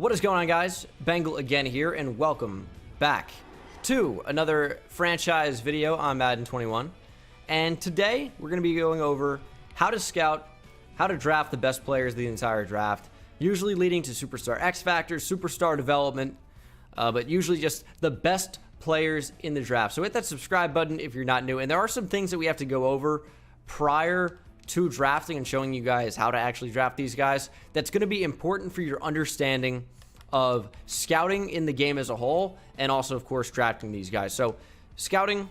What is going on, guys? Bengal again here, and welcome back to another franchise video on Madden 21. And today, we're going to be going over how to scout, how to draft the best players of the entire draft, usually leading to Superstar X Factor, Superstar Development, but usually just the best players in the draft. So hit that subscribe button if you're not new. And there are some things that we have to go over prior to drafting and showing you guys how to actually draft these guys. That's going to be important for your understanding of scouting in the game as a whole, and also, of course, drafting these guys. So scouting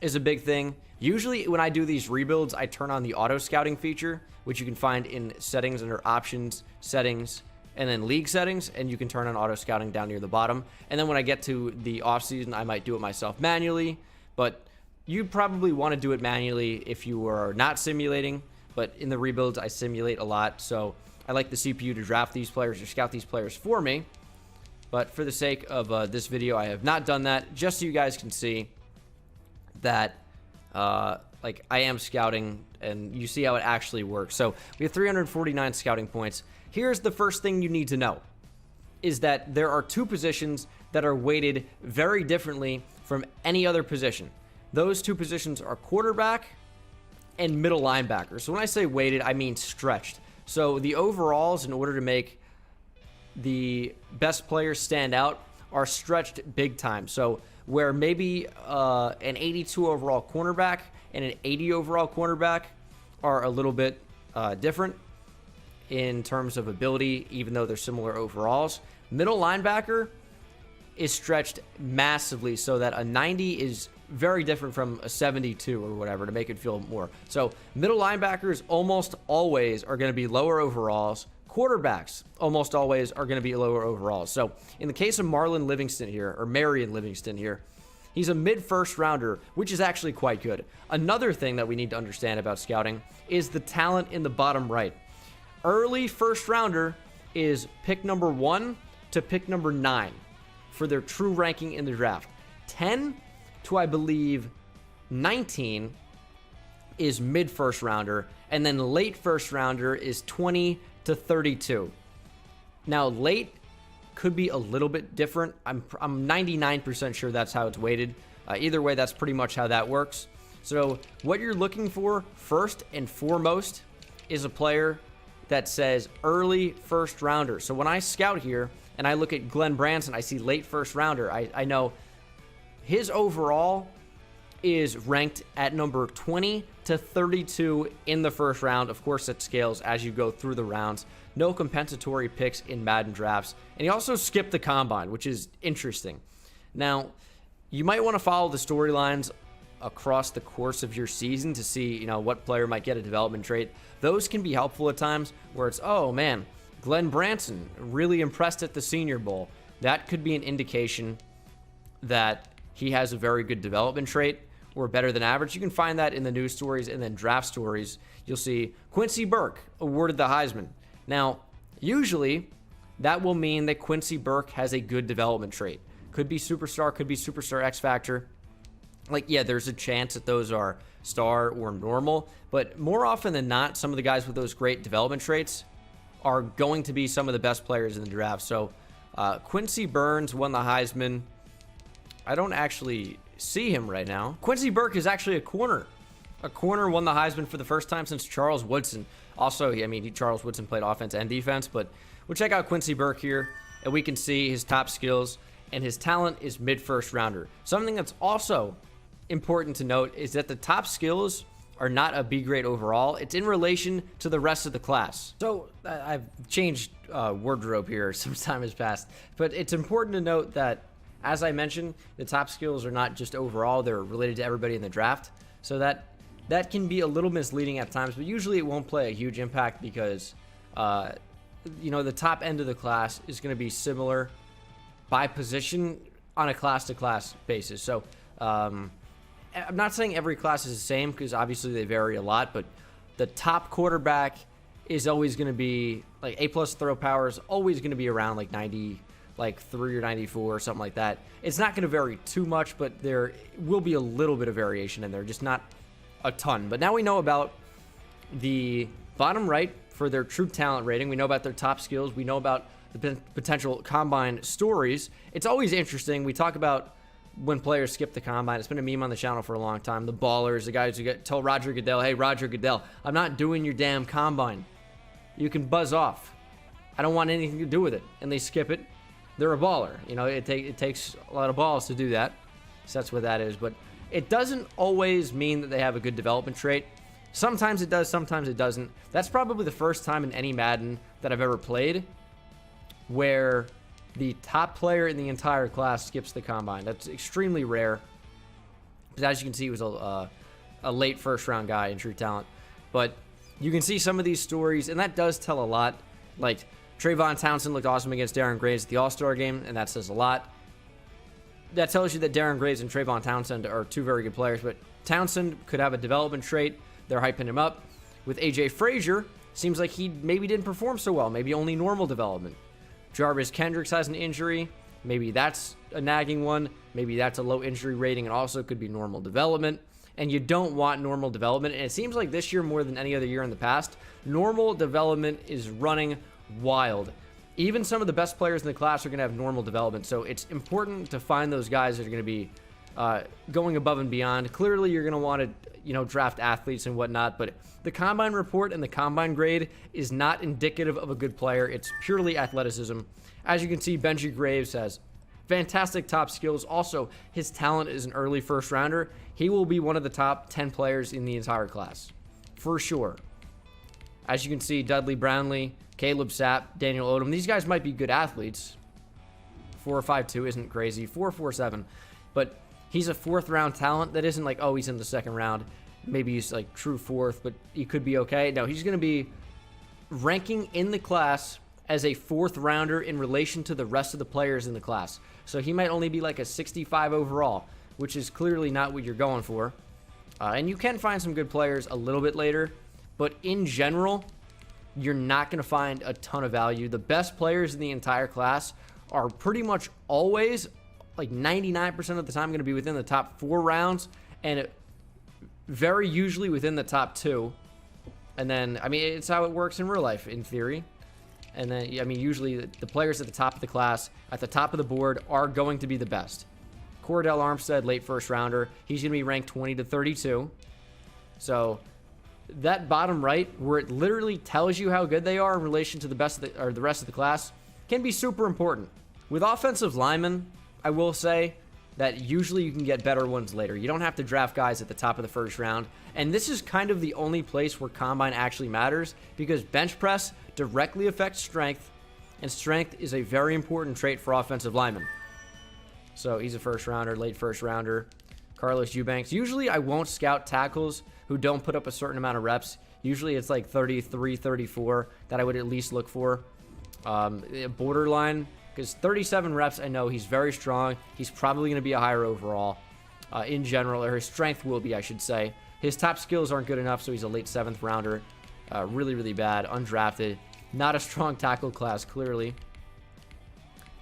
is a big thing. Usually when I do these rebuilds, I turn on the auto scouting feature, which you can find in settings under options, settings, and then league settings, and you can turn on auto scouting down near the bottom. And then when I get to the off season, I might do it myself manually, but you'd probably want to do it manually if you are not simulating. But in the rebuilds, I simulate a lot, so I like the CPU to draft these players or scout these players for me. But for the sake of this video, I have not done that, just so you guys can see that like I am scouting, and you see how it actually works. So we have 349 scouting points. Here's the first thing you need to know, is that there are two positions that are weighted very differently from any other position. Those two positions are quarterback and middle linebacker. So when I say weighted, I mean stretched. So the overalls, in order to make the best players stand out, are stretched big time. So where maybe an 82 overall cornerback and an 80 overall cornerback are a little bit different in terms of ability, even though they're similar overalls, middle linebacker is stretched massively, so that a 90 is very different from a 72 or whatever, to make it feel more. So middle linebackers almost always are going to be lower overalls. Quarterbacks almost always are going to be lower overalls. So in the case of Marion Livingston here, he's a mid-first rounder, which is actually quite good. Another thing that we need to understand about scouting is the talent in the bottom right. Early first rounder is pick number 1 to pick number 9 for their true ranking in the draft. 10 to, I believe, 19 is mid-first rounder, and then late first rounder is 20 to 32. Now, late could be a little bit different. I'm 99% sure that's how it's weighted. Either way, that's pretty much how that works. So what you're looking for first and foremost is a player that says early first rounder. So when I scout here and I look at Glenn Branson, I see late first rounder. I know his overall is ranked at number 20 to 32 in the first round. Of course, it scales as you go through the rounds. No compensatory picks in Madden drafts. And he also skipped the combine, which is interesting. Now, you might want to follow the storylines across the course of your season to see, what player might get a development trait. Those can be helpful at times where it's, oh man, Glenn Branson really impressed at the Senior Bowl. That could be an indication that he has a very good development trait or better than average. You can find that in the news stories, and then draft stories. You'll see Quincy Burke awarded the Heisman. Now, usually that will mean that Quincy Burke has a good development trait. Could be superstar, could be superstar X Factor. Like, yeah, there's a chance that those are star or normal, but more often than not, some of the guys with those great development traits are going to be some of the best players in the draft. So Quincy Burns won the Heisman. I don't actually see him right now. Quincy Burke is actually a corner. A corner won the Heisman for the first time since Charles Woodson. Also, Charles Woodson played offense and defense, but we'll check out Quincy Burke here, and we can see his top skills, and his talent is mid-first rounder. Something that's also important to note is that the top skills are not a B grade overall. It's in relation to the rest of the class. So I've changed wardrobe here. Some time has passed, but it's important to note that, as I mentioned, the top skills are not just overall, they're related to everybody in the draft. So that can be a little misleading at times, but usually it won't play a huge impact because, the top end of the class is going to be similar by position on a class-to-class basis. So I'm not saying every class is the same, because obviously they vary a lot, but the top quarterback is always going to be, like, A+ throw power is always going to be around, like, 90, like 3 or 94 or something like that. It's not going to vary too much, but there will be a little bit of variation in there, just not a ton. But now we know about the bottom right for their true talent rating. We know about their top skills. We know about the potential combine stories, it's always interesting. We talk about when players skip the combine. It's been a meme on the channel for a long time. The ballers, the guys who tell Roger Goodell, hey, Roger Goodell, I'm not doing your damn combine. You can buzz off. I don't want anything to do with it. And they skip it. They're a baller. You know, it takes a lot of balls to do that. So that's what that is. But it doesn't always mean that they have a good development trait. Sometimes it does, sometimes it doesn't. That's probably the first time in any Madden that I've ever played where the top player in the entire class skips the combine. That's extremely rare. Because as you can see, he was a late first-round guy in true talent. But you can see some of these stories, and that does tell a lot. Like, Trayvon Townsend looked awesome against Darren Graves at the All-Star game, and that says a lot. That tells you that Darren Graves and Trayvon Townsend are two very good players, but Townsend could have a development trait. They're hyping him up. With AJ Frazier, seems like he maybe didn't perform so well. Maybe only normal development. Jarvis Kendricks has an injury. Maybe that's a nagging one. Maybe that's a low injury rating and also could be normal development. And you don't want normal development. And it seems like this year more than any other year in the past, normal development is running wild. Even some of the best players in the class are going to have normal development. So it's important to find those guys that are going to be going above and beyond. Clearly, you're going to want to, draft athletes and whatnot, but the combine report and the combine grade is not indicative of a good player. It's purely athleticism. As you can see, Benji Graves has fantastic top skills. Also, his talent is an early first rounder. He will be one of the top 10 players in the entire class, for sure. As you can see, Dudley Brownlee, Caleb Sapp, Daniel Odom, these guys might be good athletes. 4.52 isn't crazy. 4.47, but he's a fourth round talent. That isn't like, oh, he's in the second round. Maybe he's like true fourth, but he could be okay. No, he's going to be ranking in the class as a fourth rounder in relation to the rest of the players in the class. So he might only be like a 65 overall, which is clearly not what you're going for. And you can find some good players a little bit later, but in general, you're not going to find a ton of value. The best players in the entire class are pretty much always, like 99% of the time, going to be within the top 4 rounds, and very usually within the top 2. And then, I mean, it's how it works in real life, in theory. And then, I mean, usually the players at the top of the class, at the top of the board, are going to be the best. Cordell Armstead, late first rounder. He's going to be ranked 20 to 32. So that bottom right, where it literally tells you how good they are in relation to the rest of the class, can be super important. With offensive linemen, I will say that usually you can get better ones later. You don't have to draft guys at the top of the first round. And this is kind of the only place where combine actually matters, because bench press directly affects strength, and strength is a very important trait for offensive linemen. So he's a first rounder, late first rounder. Carlos Eubanks. Usually I won't scout tackles who don't put up a certain amount of reps. Usually it's like 33, 34 that I would at least look for. Borderline, because 37 reps, I know he's very strong. He's probably going to be a higher overall in general, or his strength will be, I should say. His top skills aren't good enough, so he's a late 7th rounder. Really, really bad. Undrafted. Not a strong tackle class, clearly.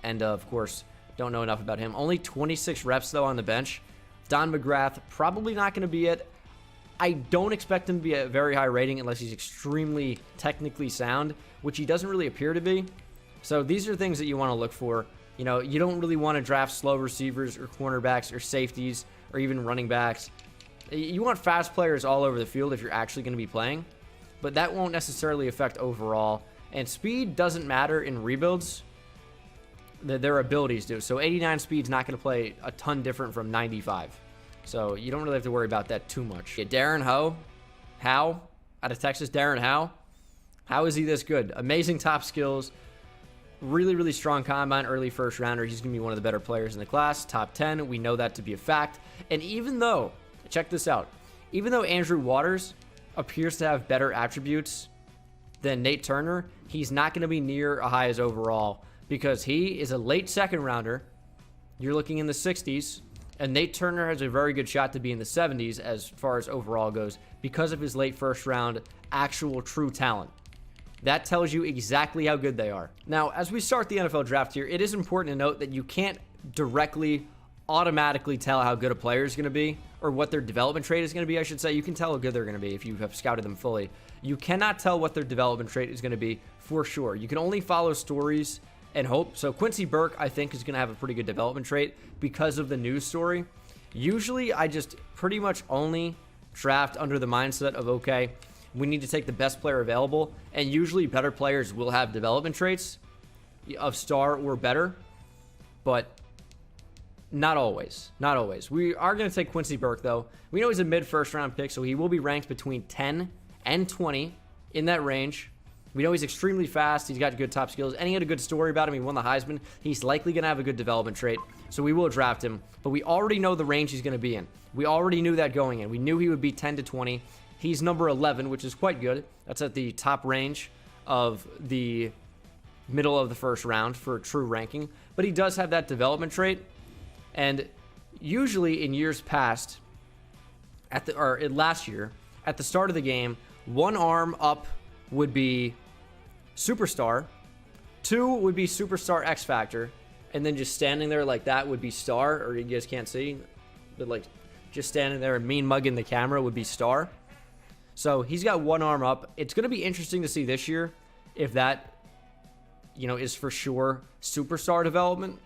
And, of course, don't know enough about him. Only 26 reps, though, on the bench. Don McGrath, probably not going to be it. I don't expect him to be a very high rating unless he's extremely technically sound, which he doesn't really appear to be. So these are things that you want to look for. You don't really want to draft slow receivers or cornerbacks or safeties or even running backs. You want fast players all over the field if you're actually going to be playing, but that won't necessarily affect overall. And speed doesn't matter in rebuilds. Their abilities do. So 89 speed's not going to play a ton different from 95. So you don't really have to worry about that too much. Yeah, Darren Howe, out of Texas, Darren Howe. How is he this good? Amazing top skills. Really, really strong combine, early first rounder. He's going to be one of the better players in the class. Top 10, we know that to be a fact. And even though, check this out, even though Andrew Waters appears to have better attributes than Nate Turner, he's not going to be near a high as overall because he is a late second rounder. You're looking in the 60s. And Nate Turner has a very good shot to be in the 70s as far as overall goes because of his late first round actual true talent. That tells you exactly how good they are. Now, as we start the NFL draft here, it is important to note that you can't directly, automatically tell how good a player is going to be, or what their development trait is going to be, I should say. You can tell how good they're going to be if you have scouted them fully. You cannot tell what their development trait is going to be for sure. You can only follow stories and hope. So Quincy Burke, I think, is going to have a pretty good development trait because of the news story. Usually, I just pretty much only draft under the mindset of, okay, we need to take the best player available, and usually better players will have development traits of star or better, but not always. Not always. We are going to take Quincy Burke, though. We know he's a mid-first round pick, so he will be ranked between 10 and 20 in that range. We know he's extremely fast. He's got good top skills, and he had a good story about him. He won the Heisman. He's likely going to have a good development trait, so we will draft him. But we already know the range he's going to be in. We already knew that going in. We knew he would be 10 to 20. He's number 11, which is quite good. That's at the top range of the middle of the first round for true ranking. But he does have that development trait, and usually in years past, last year, at the start of the game, one arm up would be Superstar, 2 would be Superstar X Factor, and then just standing there like that would be Star, or you guys can't see, but like just standing there and mean mugging the camera would be Star. So he's got one arm up. It's going to be interesting to see this year if that, is for sure Superstar development.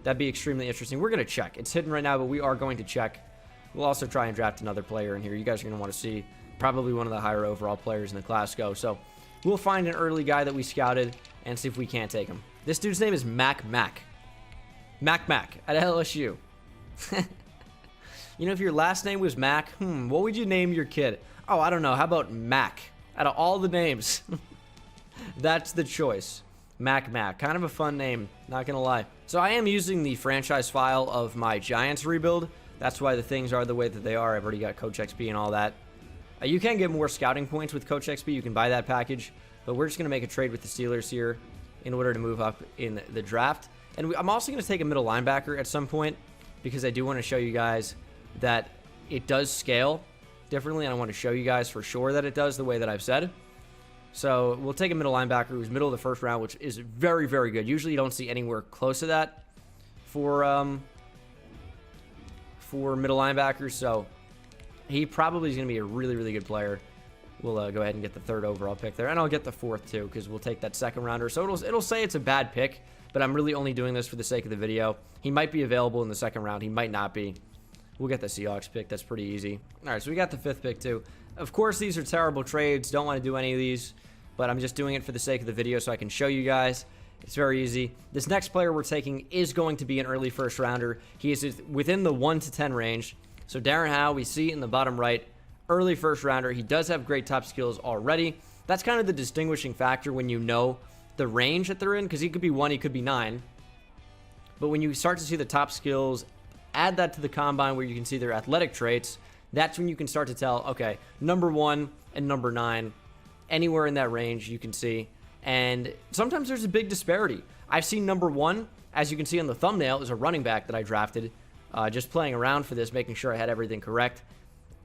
That'd be extremely interesting. We're going to check. It's hidden right now, but we are going to check. We'll also try and draft another player in here. You guys are going to want to see probably one of the higher overall players in the class go. So we'll find an early guy that we scouted and see if we can't take him. This dude's name is Mac at LSU. If your last name was Mac, what would you name your kid? Oh, I don't know. How about Mac? Out of all the names, that's the choice. Mac. Kind of a fun name, not going to lie. So I am using the franchise file of my Giants rebuild. That's why the things are the way that they are. I've already got Coach XP and all that. You can get more scouting points with Coach XP. You can buy that package. But we're just going to make a trade with the Steelers here in order to move up in the draft. And I'm also going to take a middle linebacker at some point because I do want to show you guys that it does scale differently. And I want to show you guys for sure that it does the way that I've said. So we'll take a middle linebacker who's middle of the first round, which is very, very good. Usually you don't see anywhere close to that for middle linebackers. So he probably is going to be a really, really good player. We'll go ahead and get the 3rd overall pick there. And I'll get the 4th too because we'll take that 2nd rounder. So it'll say it's a bad pick, but I'm really only doing this for the sake of the video. He might be available in the 2nd round. He might not be. We'll get the Seahawks pick. That's pretty easy. All right, so we got the 5th pick too. Of course, these are terrible trades. Don't want to do any of these, but I'm just doing it for the sake of the video so I can show you guys. It's very easy. This next player we're taking is going to be an early first rounder. He is within the 1 to 10 range. So Darren Howe, we see in the bottom right, early first rounder. He does have great top skills already. That's kind of the distinguishing factor when you know the range that they're in, because he could be 1, he could be 9. But when you start to see the top skills, add that to the combine where you can see their athletic traits, that's when you can start to tell, okay, number 1 and number 9, anywhere in that range you can see. And sometimes there's a big disparity. I've seen number 1, as you can see on the thumbnail, is a running back that I drafted. Just playing around for this, making sure I had everything correct.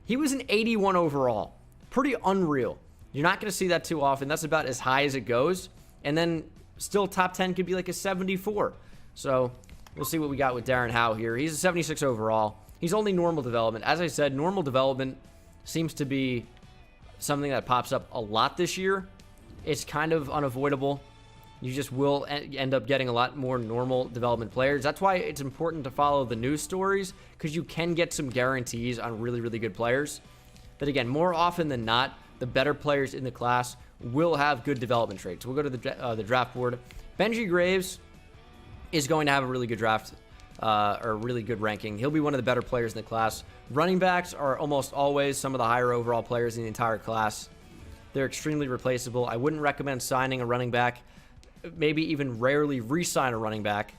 He was an 81 overall. Pretty unreal. You're not going to see that too often. That's about as high as it goes. And then still top 10 could be like a 74. So we'll see what we got with Darren Howe here. He's a 76 overall. He's only normal development. As I said, normal development seems to be something that pops up a lot this year. It's kind of unavoidable. You just will end up getting a lot more normal development players. That's why it's important to follow the news stories, because you can get some guarantees on really, really good players. But again, more often than not, the better players in the class will have good development traits. We'll go to the draft board. Benji Graves is going to have a really good draft, or really good ranking. He'll be one of the better players in the class. Running backs are almost always some of the higher overall players in the entire class. They're extremely replaceable. I wouldn't recommend signing a running back, maybe even rarely re-sign a running back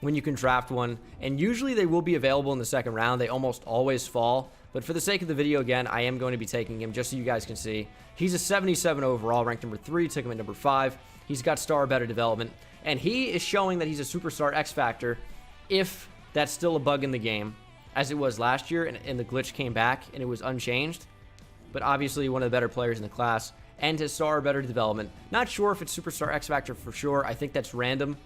when you can draft one. And usually they will be available in the 2nd round. They almost always fall. But for the sake of the video, again, I am going to be taking him just so you guys can see. He's a 77 overall, ranked number 3, took him at number 5. He's got star better development. And he is showing that he's a superstar X Factor if that's still a bug in the game, as it was last year, and the glitch came back and it was unchanged. But obviously one of the better players in the class, and his star better development. Not sure if it's superstar X Factor for sure. I think that's random.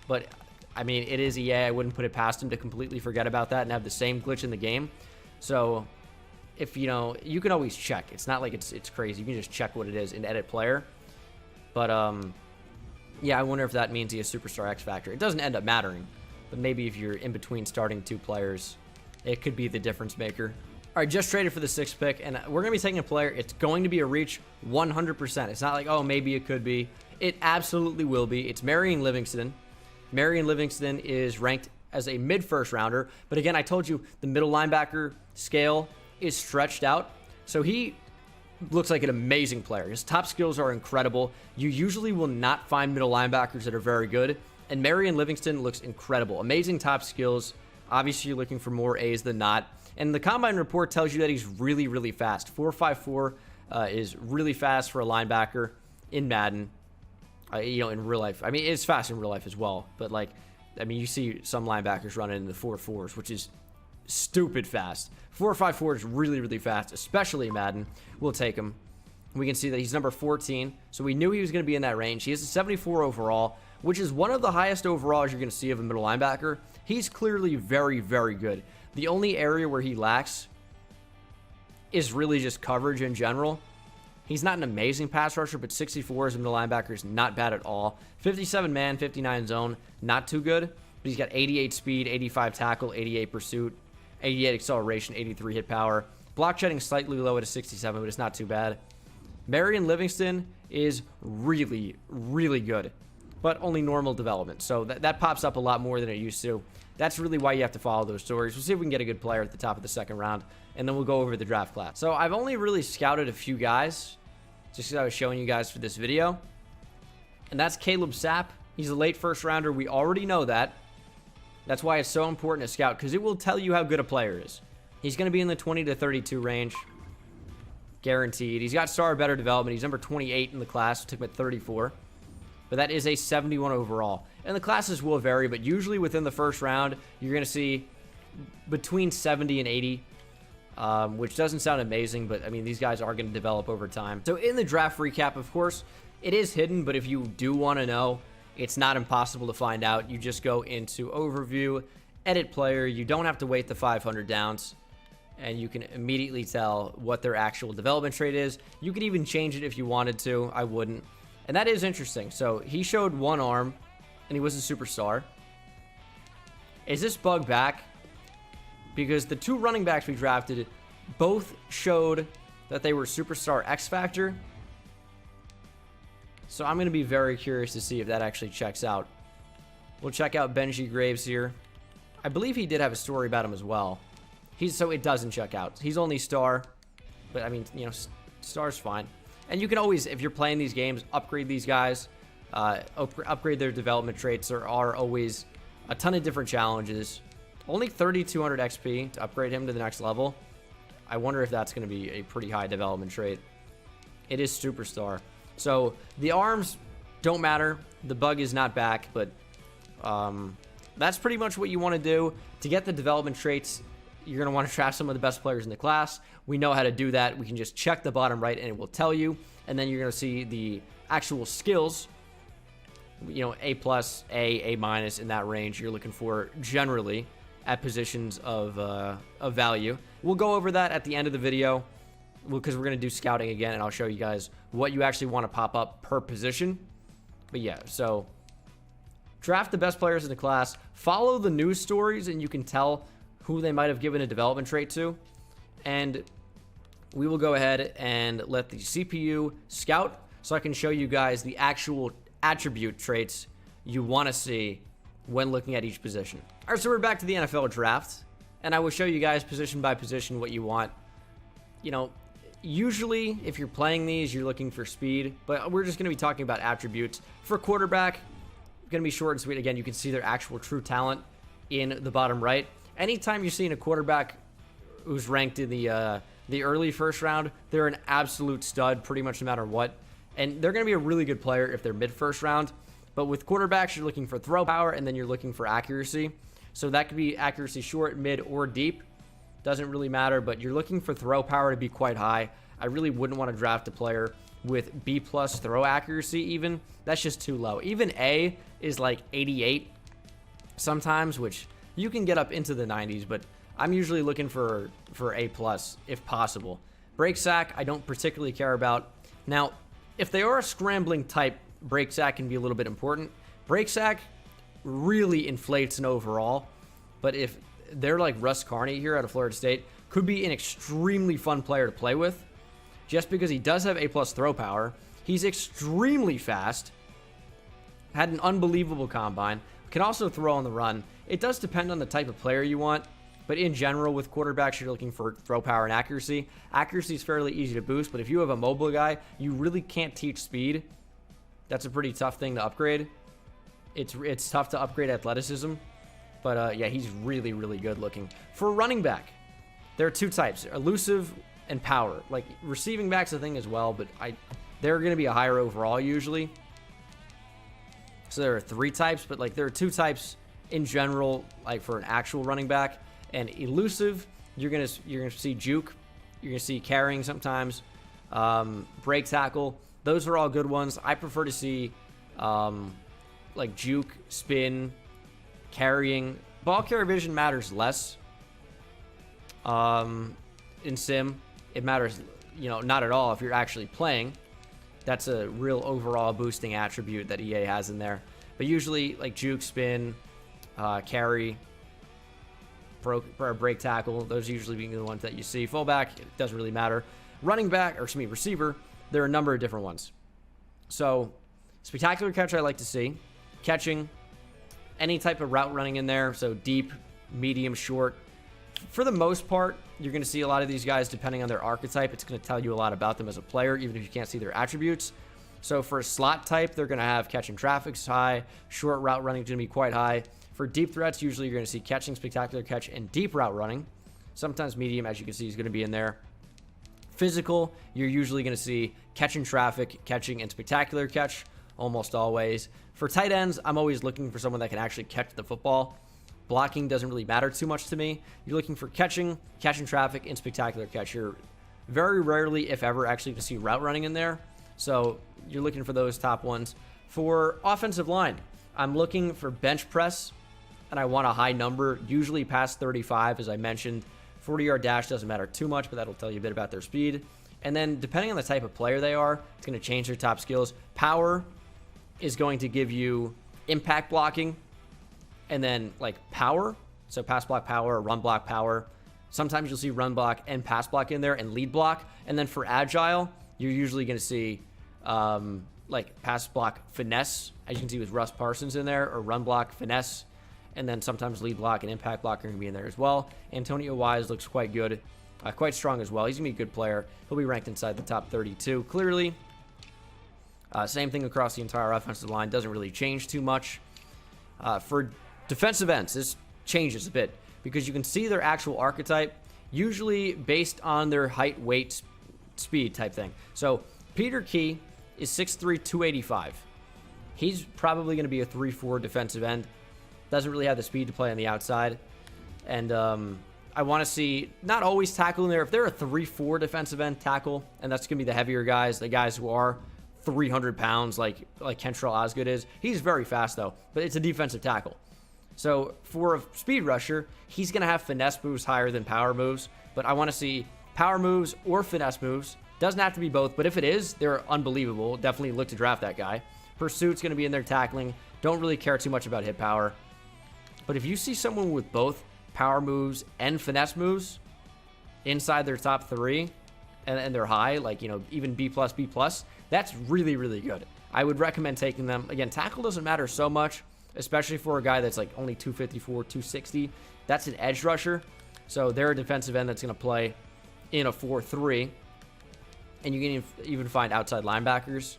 But, I mean, it is EA. I wouldn't put it past him to completely forget about that and have the same glitch in the game. So, if, you can always check. It's not like it's crazy. You can just check what it is and edit player. But, Yeah, I wonder if that means he has Superstar X Factor. It doesn't end up mattering, but maybe if you're in between starting 2 players, it could be the difference maker. All right, just traded for the 6th pick, and we're going to be taking a player. It's going to be a reach 100%. It's not like, oh, maybe it could be. It absolutely will be. It's Marion Livingston. Marion Livingston is ranked as a mid-first rounder, but again, I told you the middle linebacker scale is stretched out, so he looks like an amazing player. His top skills are incredible. You usually will not find middle linebackers that are very good, and Marion Livingston looks incredible. Amazing top skills. Obviously, you're looking for more A's than not. And the Combine report tells you that he's really, really fast. 4.54 is really fast for a linebacker in Madden. In real life. I mean, it's fast in real life as well. But, you see some linebackers running in the 4.4s, which is stupid fast. 4.54 is really, really fast, especially in Madden. We'll take him. We can see that he's number 14, so we knew he was going to be in that range. He has a 74 overall, which is one of the highest overalls you're going to see of a middle linebacker. He's clearly very, very good. The only area where he lacks is really just coverage in general. He's not an amazing pass rusher, but 64 as a middle linebacker is not bad at all. 57 man, 59 zone, not too good. But he's got 88 speed, 85 tackle, 88 pursuit, 88 acceleration, 83 hit power. Block shedding slightly low at a 67, but it's not too bad. Marion Livingston is really, really good, but only normal development. So that pops up a lot more than it used to. That's really why you have to follow those stories. We'll see if we can get a good player at the top of the 2nd round, and then we'll go over the draft class. So I've only really scouted a few guys, just because I was showing you guys for this video. And that's Caleb Sapp. He's a late 1st rounder. We already know that. That's why it's so important to scout, because it will tell you how good a player is. He's going to be in the 20 to 32 range. Guaranteed. He's got star better development. He's number 28 in the class. Took him at 34. But that is a 71 overall. And the classes will vary, but usually within the 1st round, you're going to see between 70 and 80, which doesn't sound amazing, but, these guys are going to develop over time. So in the draft recap, of course, it is hidden, but if you do want to know, it's not impossible to find out. You just go into Overview, Edit Player. You don't have to wait the 500 downs, and you can immediately tell what their actual development trait is. You could even change it if you wanted to. I wouldn't. And that is interesting. So he showed 1 arm, and he was a superstar. Is this bug back? Because the 2 running backs we drafted both showed that they were superstar X Factor. So I'm going to be very curious to see if that actually checks out. We'll check out Benji Graves here. I believe he did have a story about him as well. So it doesn't check out. He's only star, but star's fine. And you can always, if you're playing these games, upgrade these guys, upgrade their development traits. There are always a ton of different challenges. Only 3,200 XP to upgrade him to the next level. I wonder if that's going to be a pretty high development trait. It is superstar. So the arms don't matter. The bug is not back, but that's pretty much what you want to do. To get the development traits, you're going to want to draft some of the best players in the class. We know how to do that. We can just check the bottom right and it will tell you. And then you're going to see the actual skills, A+, A minus in that range you're looking for generally at positions of value. We'll go over that at the end of the video because we're going to do scouting again, and I'll show you guys what you actually want to pop up per position. But yeah, so draft the best players in the class. Follow the news stories, and you can tell who they might have given a development trait to. And we will go ahead and let the CPU scout so I can show you guys the actual attribute traits you want to see when looking at each position. All right, so we're back to the NFL draft, and I will show you guys position by position what you want. Usually if you're playing these, you're looking for speed, but we're just going to be talking about attributes. For quarterback, going to be short and sweet. Again, you can see their actual true talent in the bottom right. Anytime you're seeing a quarterback who's ranked in the early 1st round, they're an absolute stud pretty much no matter what. And they're going to be a really good player if they're mid-1st round. But with quarterbacks, you're looking for throw power, and then you're looking for accuracy. So that could be accuracy short, mid, or deep. Doesn't really matter, but you're looking for throw power to be quite high. I really wouldn't want to draft a player with B+ throw accuracy even. That's just too low. Even A is like 88 sometimes, which you can get up into the 90s, but I'm usually looking for A+ if possible. Break sack, I don't particularly care about. Now, if they are a scrambling type break sack can be a little bit important. Break sack really inflates an overall, but if they're like Russ Carney here out of Florida State, could be an extremely fun player to play with just because he does have A+ throw power. He's extremely fast, had an unbelievable combine, can also throw on the run. It does depend on the type of player you want, but in general with quarterbacks, you're looking for throw power and accuracy. Accuracy is fairly easy to boost, but if you have a mobile guy, you really can't teach speed. That's a pretty tough thing to upgrade. It's tough to upgrade athleticism, but yeah, he's really, really good looking. For running back, there are two types, elusive and power. Like, receiving back's a thing as well, but they're going to be a higher overall usually. So there are three types, but like there are two types in general, like for an actual running back. And elusive, you're gonna see juke, you're gonna see carrying sometimes, break tackle. Those are all good ones. I prefer to see like juke, spin, carrying. Ball carrier vision matters less. In sim, it matters, not at all if you're actually playing. That's a real overall boosting attribute that EA has in there. But usually, like juke, spin, carry, break tackle, those usually being the ones that you see. Fullback, it doesn't really matter. Running back, receiver, there are a number of different ones. So, spectacular catch I like to see. Catching, any type of route running in there, so deep, medium, short. For the most part, you're going to see a lot of these guys, depending on their archetype, it's going to tell you a lot about them as a player, even if you can't see their attributes. So for a slot type, they're going to have catching traffic's high, short route running is going to be quite high. For deep threats, usually you're going to see catching, spectacular catch, and deep route running. Sometimes medium, as you can see, is going to be in there. Physical, you're usually going to see catching traffic, catching, and spectacular catch, almost always. For tight ends, I'm always looking for someone that can actually catch the football. Blocking doesn't really matter too much to me. You're looking for catching traffic, and spectacular catch. You're very rarely, if ever, actually to see route running in there. So you're looking for those top ones. For offensive line, I'm looking for bench press, and I want a high number, usually past 35, as I mentioned. 40-yard dash doesn't matter too much, but that'll tell you a bit about their speed. And then depending on the type of player they are, it's going to change their top skills. Power is going to give you impact blocking, and then like power, so pass block power, run block power. Sometimes you'll see run block and pass block in there, and lead block. And then for agile, you're usually going to see like pass block finesse, as you can see with Russ Parsons in there, or run block finesse. And then sometimes lead block and impact block are going to be in there as well. Antonio Wise looks quite good, quite strong as well. He's going to be a good player. He'll be ranked inside the top 32, clearly. Same thing across the entire offensive line. Doesn't really change too much. For defensive ends, this changes a bit because you can see their actual archetype, usually based on their height, weight, speed type thing. So Peter Key is 6'3", 285. He's probably going to be a 3-4 defensive end. Doesn't really have the speed to play on the outside. And I want to see, not always tackle in there. If they're a 3-4 defensive end, tackle, and that's going to be the heavier guys, the guys who are 300 pounds like Kentrell Osgood is. He's very fast, though, but it's a defensive tackle. So for a speed rusher, he's going to have finesse moves higher than power moves, but I want to see power moves or finesse moves. Doesn't have to be both, but if it is, they're unbelievable. Definitely look to draft that guy. Pursuit's going to be in there tackling. Don't really care too much about hit power. But if you see someone with both power moves and finesse moves inside their top three, and they're high, like, even B+, B+, that's really, really good. I would recommend taking them. Again, tackle doesn't matter so much, especially for a guy that's like only 254, 260. That's an edge rusher. So they're a defensive end that's going to play in a 4-3. And you can even find outside linebackers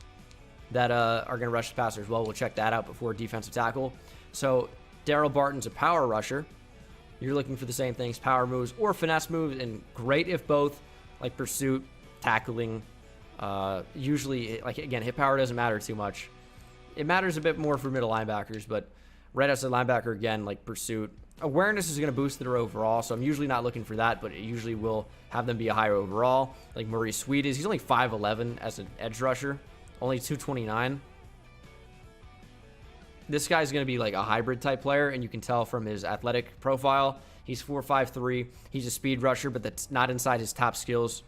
that are going to rush the passer as well. We'll check that out before defensive tackle. So Daryl Barton's a power rusher. You're looking for the same things, power moves or finesse moves, and great if both, like pursuit, tackling. Usually, like, again, hit power doesn't matter too much. It matters a bit more for middle linebackers, but right outside linebacker, again, like pursuit. Awareness is going to boost their overall, so I'm usually not looking for that, but it usually will have them be a higher overall. Like Maurice Sweet is. He's only 5'11" as an edge rusher, only 229. This guy's going to be like a hybrid type player, and you can tell from his athletic profile. He's 4'5'3". He's a speed rusher, but that's not inside his top skills.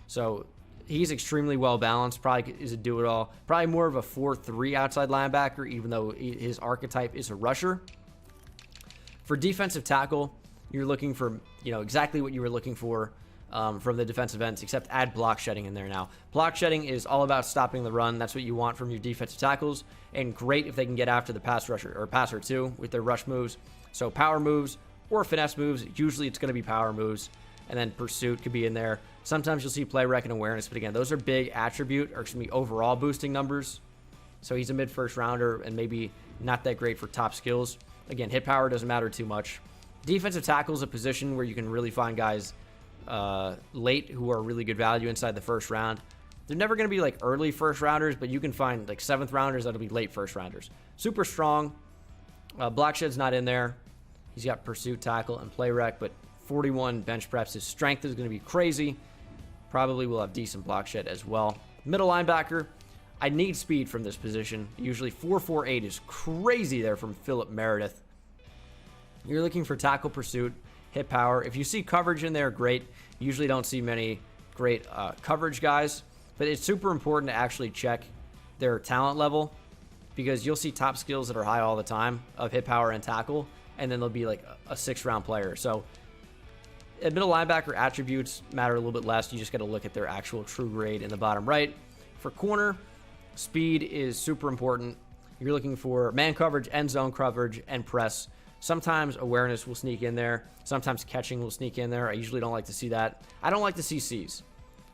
So He's extremely well balanced. Probably is a do-it-all. Probably more of a 4-3 outside linebacker, even though his archetype is a rusher. For defensive tackle, you're looking for, exactly what you were looking for from the defensive ends, except add block shedding in there now. Block shedding is all about stopping the run. That's what you want from your defensive tackles, and great if they can get after the pass rusher or passer too with their rush moves. So power moves or finesse moves. Usually it's going to be power moves, and then pursuit could be in there. Sometimes you'll see play rec and awareness, but again, those are big attribute or excuse me overall boosting numbers. So he's a mid-first rounder and maybe not that great for top skills. Again, hit power doesn't matter too much. Defensive tackle is a position where you can really find guys late who are really good value inside the first round. They're never going to be like early first rounders, but you can find like 7th rounders that'll be late first rounders. Super strong. Block shed's not in there. He's got pursuit, tackle, and play rec, but 41 bench preps. His strength is going to be crazy. Probably will have decent block shed as well. Middle linebacker. I need speed from this position. Usually 4.48 is crazy there from Philip Meredith. You're looking for tackle, pursuit, hit power. If you see coverage in there, great. You usually don't see many great coverage guys, but it's super important to actually check their talent level because you'll see top skills that are high all the time of hit power and tackle, and then they'll be like a 6th-round player. So middle linebacker attributes matter a little bit less. You just got to look at their actual true grade in the bottom right. For corner, speed is super important. You're looking for man coverage, end zone coverage, and press. Sometimes awareness will sneak in there. Sometimes catching will sneak in there. I usually don't like to see that. I don't like to see C's,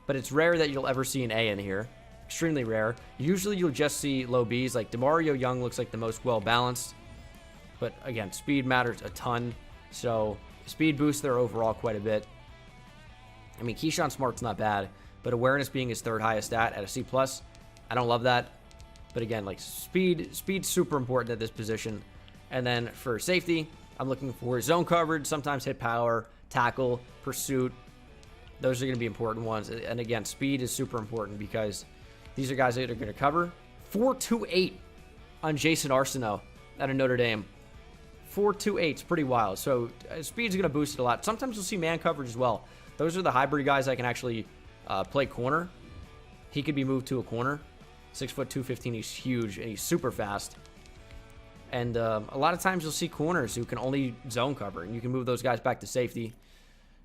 but it's rare that you'll ever see an A in here. Extremely rare. Usually you'll just see low B's. Like DeMario Young looks like the most well-balanced, but again, speed matters a ton. So speed boosts their overall quite a bit. I mean, Keyshawn Smart's not bad, but awareness being his 3rd highest stat at a C+, I don't love that. But again, like speed's super important at this position. And then for safety, I'm looking for zone coverage, sometimes hit power, tackle, pursuit. Those are going to be important ones. And again, speed is super important because these are guys that are going to cover. 4.28 on Jason Arsenault out of Notre Dame. 4.28 is pretty wild. So speed's going to boost it a lot. Sometimes you'll see man coverage as well. Those are the hybrid guys that can actually play corner. He could be moved to a corner. 6'2", 215. He's huge and he's super fast. And a lot of times you'll see corners who can only zone cover, and you can move those guys back to safety.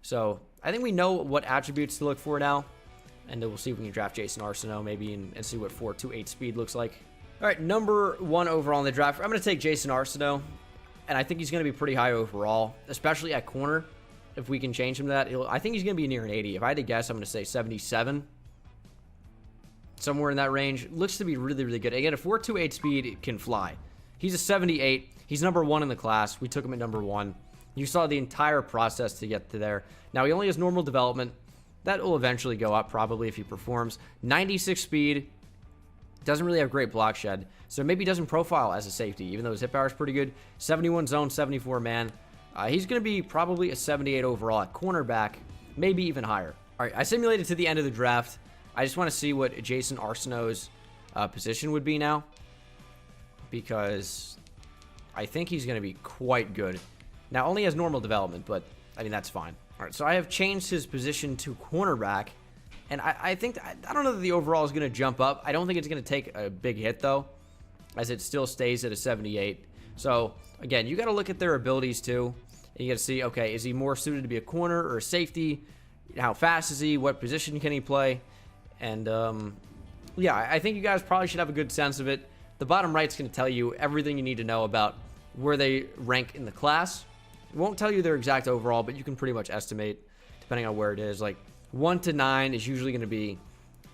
So I think we know what attributes to look for now, and we'll see if we can draft Jason Arsenault maybe and see what 4.28 speed looks like. All right, number 1 overall in the draft. I'm going to take Jason Arsenault, and I think he's going to be pretty high overall, especially at corner. If we can change him to that, I think he's going to be near an 80. If I had to guess, I'm going to say 77. Somewhere in that range. Looks to be really, really good. Again, a 4.28 speed, it can fly. He's a 78. He's number 1 in the class. We took him at number 1. You saw the entire process to get to there. Now, he only has normal development. That will eventually go up probably if he performs. 96 speed. Doesn't really have great block shed. So maybe doesn't profile as a safety, even though his hit power is pretty good. 71 zone, 74 man. He's going to be probably a 78 overall at cornerback. Maybe even higher. All right, I simulated to the end of the draft. I just want to see what Jason Arsenault's position would be now, because I think he's going to be quite good. Now, only has normal development, but I mean, that's fine. All right, so I have changed his position to cornerback, and I think, I don't know that the overall is going to jump up. I don't think it's going to take a big hit, though, as it still stays at a 78. So, again, you got to look at their abilities, too, and you got to see, okay, is he more suited to be a corner or a safety? How fast is he? What position can he play? And, yeah, I think you guys probably should have a good sense of it. The bottom right's going to tell you everything you need to know about where they rank in the class. It won't tell you their exact overall, but you can pretty much estimate depending on where it is. Like 1 to 9 is usually going to be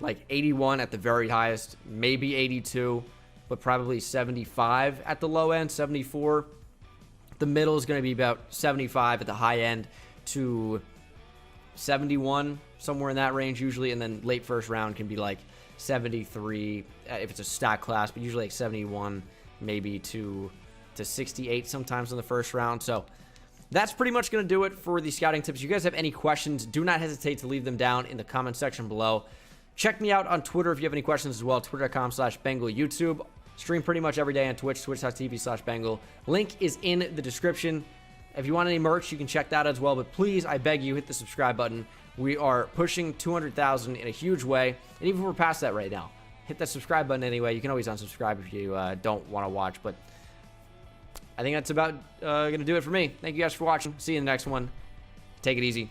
like 81 at the very highest, maybe 82, but probably 75 at the low end, 74. The middle is going to be about 75 at the high end to 71, somewhere in that range usually, and then late first round can be like 73 if it's a stack class, but usually like 71 maybe to 68 sometimes in the first round. So that's pretty much going to do it for the scouting tips. If you guys have any questions, do not hesitate to leave them down in the comment section below. Check me out on Twitter if you have any questions as well. Twitter.com/Bengal YouTube. Stream pretty much every day on Twitch, twitch.tv/Bengal. Link is in the description. If you want any merch, you can check that as well. But please, I beg you, hit the subscribe button. We are pushing 200,000 in a huge way, and even if we're past that right now, hit that subscribe button anyway. You can always unsubscribe if you don't want to watch, but I think that's about going to do it for me. Thank you guys for watching. See you in the next one. Take it easy.